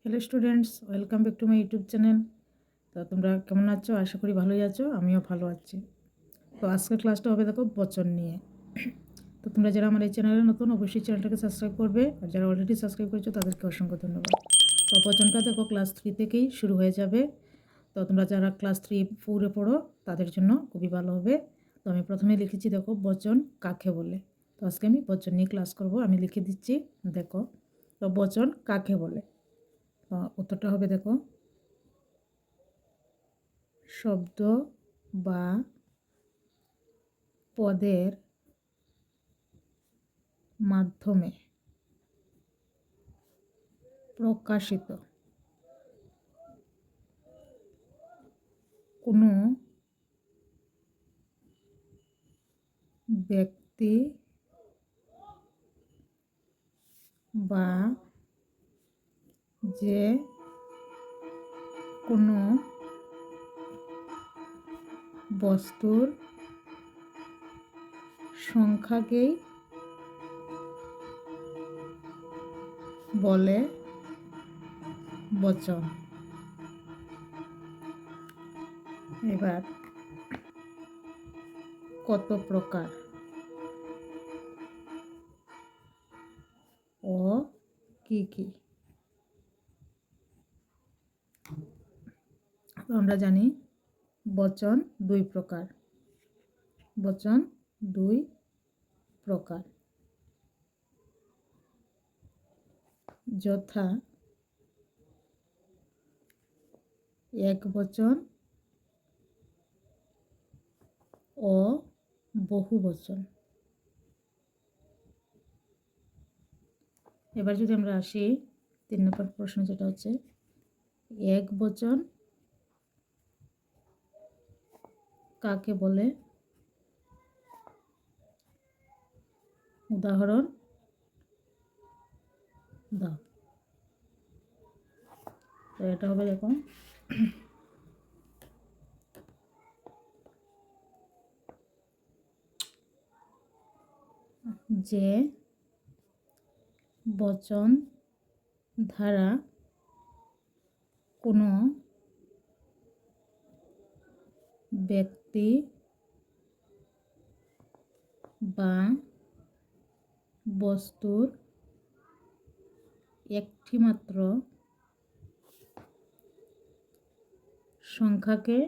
Hello students, welcome back to my YouTube channel. তো তোমরা কেমন আছো? আশা করি ভালোই আছো, আমিও ভালো আছি। তো আজকের ক্লাসটা হবে দেখো বচন নিয়ে। তো তোমরা যারা আমার এই চ্যানেলে নতুন, অবশ্যই চ্যানেলটাকে সাবস্ক্রাইব করবে, আর যারা অলরেডি সাবস্ক্রাইব করেছো তাদেরকে অসংখ্য ধন্যবাদ। তো বচনটা দেখো ক্লাস 3 থেকেই শুরু হয়ে যাবে। তো তোমরা যারা ক্লাস 3-4-এ পড়ো তাদের জন্য খুবই ভালো হবে। তো আমি প্রথমে লিখেছি দেখো বচন কাকে বলে। তো আজকে আমি বচন নিয়ে ক্লাস করব, আমি লিখে দিচ্ছি দেখো। তো বচন কাকে বলে? উত্তরটা হবে দেখো, শব্দ বা পদের মাধ্যমে প্রকাশিত কোনো ব্যক্তি বা যে কোনো বস্তুর সংখ্যাকেই বলে বচন। এবার কত প্রকার ও কি কি? তো আমরা জানি বচন দুই প্রকার। বচন দুই প্রকার, যথা এক বচন ও বহু বচন। এবার যদি আমরা আসি 3 নম্বর প্রশ্ন, যেটা হচ্ছে এক বচন কাকে বলে? উদাহরণ দাও। তো এটা হবে দেখো, যে বচন দ্বারা কোনো ব্যক্তি বা বস্তুর একটিমাত্র সংখ্যাকে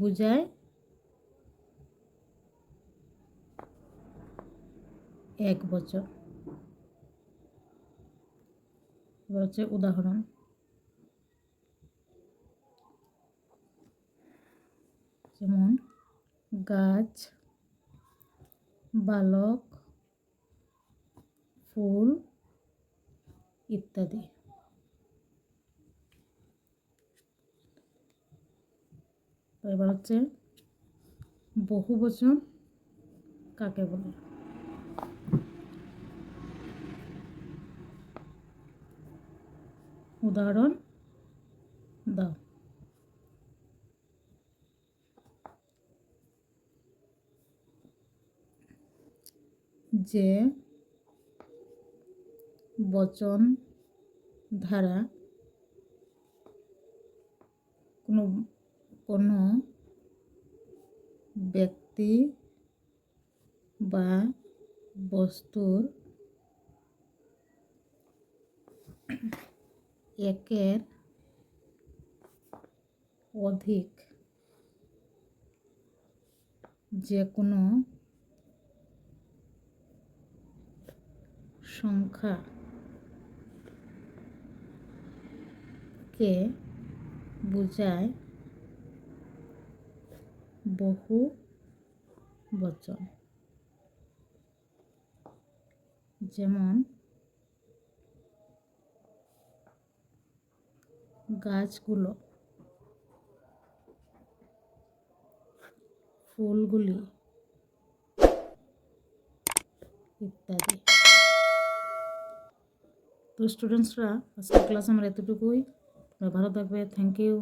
বোঝায় এক বচন। এবার হচ্ছে উদাহরণ, যেমন গাছ, বালক, ফুল ইত্যাদি। তো এবার হচ্ছে বহু বচন কাকে বলে? উদাহরণ দাও। যে বচন দ্বারা কোনো ব্যক্তি বা বস্তুর একের অধিক যে কোনো সংখ্যাকে বোঝায় বহু বচন। যেমন গাছগুলো, ফুলগুলি ইত্যাদি। তো স্টুডেন্টসরা, আজকের ক্লাস আমার এতটুকুই। ভালো থাকবে। Thank you.